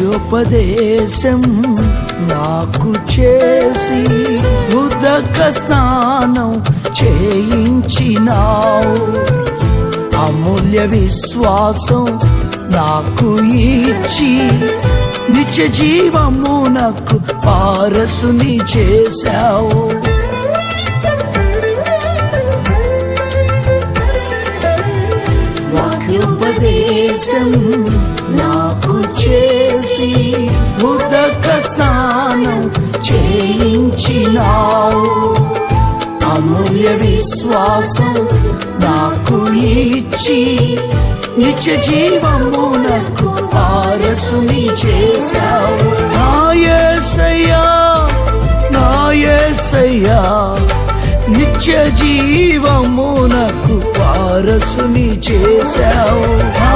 వాక్యోపదేశం నాకు చేసి ఉదక స్నానం చేయించినావు. అమూల్య విశ్వాసం నాకు ఇచ్చి నిత్య జీవమునకు వారసుని చేశావు. వాక్యోపదేశం నాకు చేసి ఉదక స్నానం చేయించినావు. అమూల్య విశ్వాసం నాకు ఇచ్చి నిత్య జీవమునకు వారసుని చేశావు. నా యేసయ్యా, నా యేసయ్యా, నిత్య జీవమునకు వారసుని చేశావు. నా